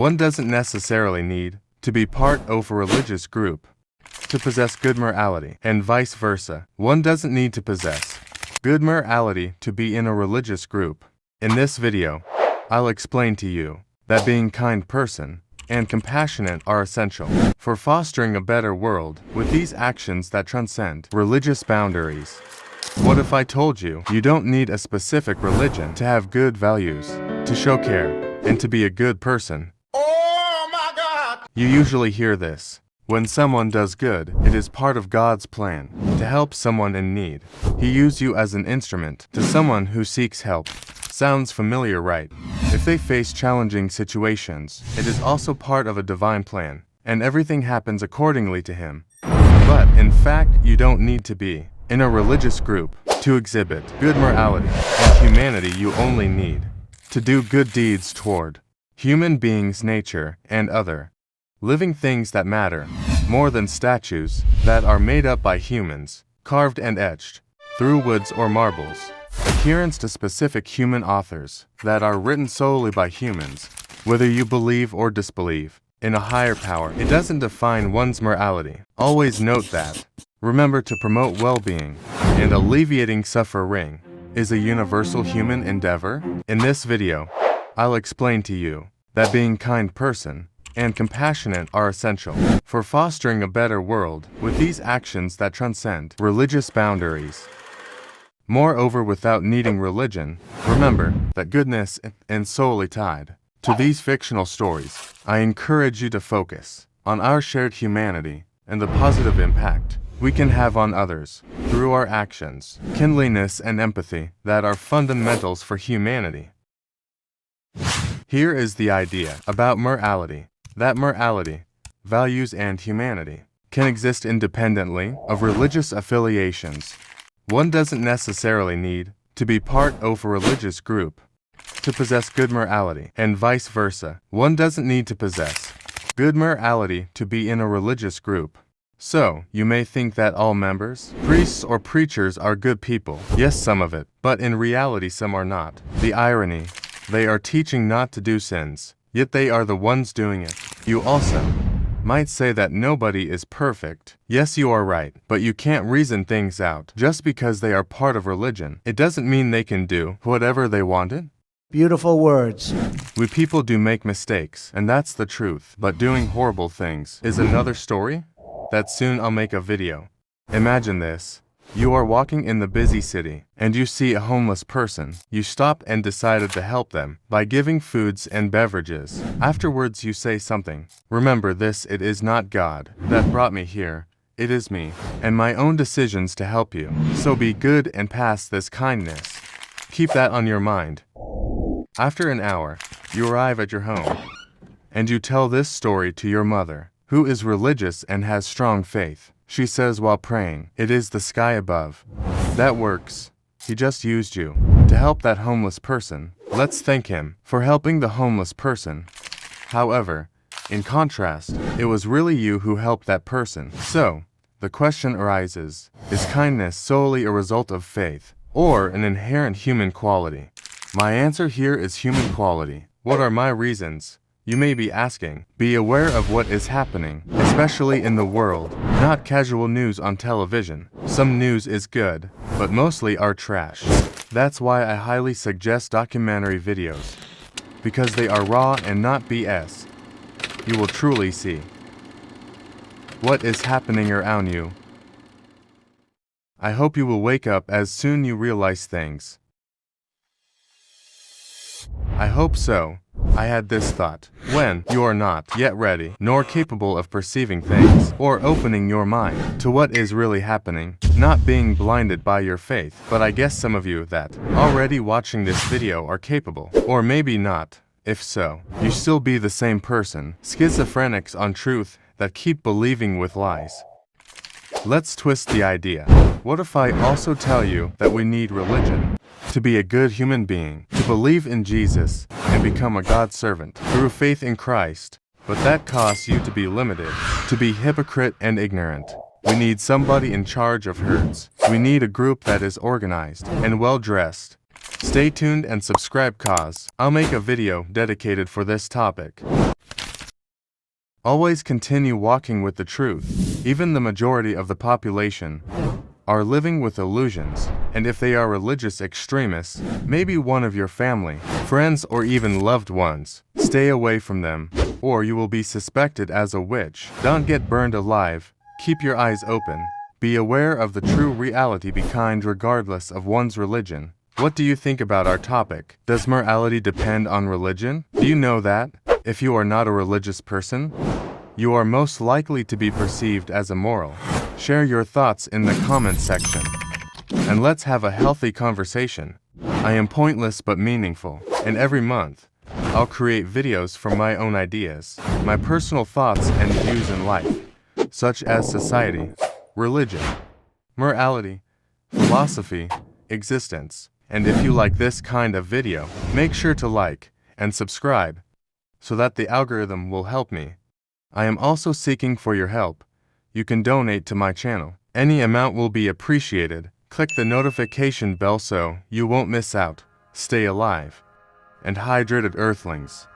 One doesn't necessarily need to be part of a religious group to possess good morality, and vice versa. One doesn't need to possess good morality to be in a religious group. In this video, I'll explain to you that being kind person and compassionate are essential for fostering a better world with these actions that transcend religious boundaries. What if I told you you don't need a specific religion to have good values, to show care, and to be a good person? Oh my God! You usually hear this. When someone does good, it is part of God's plan to help someone in need. He used you as an instrument to someone who seeks help. Sounds familiar, right? If they face challenging situations, it is also part of a divine plan, and everything happens accordingly to Him. But, in fact, you don't need to be in a religious group to exhibit good morality and humanity. You only need to do good deeds toward human beings, nature, and other living things that matter, more than statues that are made up by humans, carved and etched through woods or marbles. Adherence to specific human authors that are written solely by humans, whether you believe or disbelieve in a higher power. It doesn't define one's morality. Always note that. Remember to promote well-being and alleviating suffering is a universal human endeavor. In this video, I'll explain to you that being kind person and compassionate are essential for fostering a better world with these actions that transcend religious boundaries. Moreover, without needing religion, remember that goodness is solely tied to these fictional stories. I encourage you to focus on our shared humanity and the positive impact we can have on others through our actions, kindliness and empathy that are fundamentals for humanity. Here is the idea about morality, that morality, values and humanity can exist independently of religious affiliations. One doesn't necessarily need to be part of a religious group to possess good morality, and vice versa. One doesn't need to possess good morality to be in a religious group. So, you may think that all members, priests or preachers are good people. Yes, some of it, but in reality some are not. The irony, they are teaching not to do sins, yet they are the ones doing it. You also might say that nobody is perfect. Yes, you are right, but you can't reason things out. Just because they are part of religion, it doesn't mean they can do whatever they wanted. Beautiful words. We people do make mistakes, and that's the truth. But doing horrible things is another story that soon I'll make a video. Imagine this. You are walking in the busy city, and you see a homeless person. You stop and decided to help them by giving foods and beverages. Afterwards you say something. Remember this, it is not God that brought me here. It is me, and my own decisions to help you. So be good and pass this kindness. Keep that on your mind. After an hour, you arrive at your home, and you tell this story to your mother, who is religious and has strong faith. She says while praying, "It is the sky above." That works. He just used you to help that homeless person. Let's thank him for helping the homeless person. However, in contrast, it was really you who helped that person. So, the question arises, is kindness solely a result of faith, or an inherent human quality? My answer here is human quality. What are my reasons? You may be asking. Be aware of what is happening, especially in the world. Not casual news on television. Some news is good, but mostly are trash. That's why I highly suggest documentary videos, because they are raw and not BS. You will truly see what is happening around you. I hope you will wake up as soon you realize things. I hope so. I had this thought. When you are not yet ready, nor capable of perceiving things, or opening your mind to what is really happening, not being blinded by your faith. But I guess some of you that already watching this video are capable, or maybe not. If so, you still be the same person, schizophrenics on truth that keep believing with lies. Let's twist the idea. What if I also tell you that we need religion to be a good human being, to believe in Jesus and become a God servant through faith in Christ, but that costs you to be limited, to be hypocrite and ignorant. We need somebody in charge of herds. We need a group that is organized and well-dressed. Stay tuned and subscribe, cause I'll make a video dedicated for this topic. Always continue walking with the truth. Even the majority of the population are living with illusions, and if they are religious extremists, maybe one of your family, friends, or even loved ones, stay away from them, or you will be suspected as a witch. Don't get burned alive. Keep your eyes open. Be aware of the true reality. Be kind regardless of one's religion. What do you think about our topic? Does morality depend on religion? Do you know that, if you are not a religious person, you are most likely to be perceived as immoral? Share your thoughts in the comments section, and let's have a healthy conversation. I am pointless but meaningful, and every month, I'll create videos from my own ideas, my personal thoughts and views in life, such as society, religion, morality, philosophy, existence. And if you like this kind of video, make sure to like and subscribe so that the algorithm will help me. I am also seeking for your help. You can donate to my channel. Any amount will be appreciated. Click the notification bell so you won't miss out. Stay alive and hydrated, Earthlings.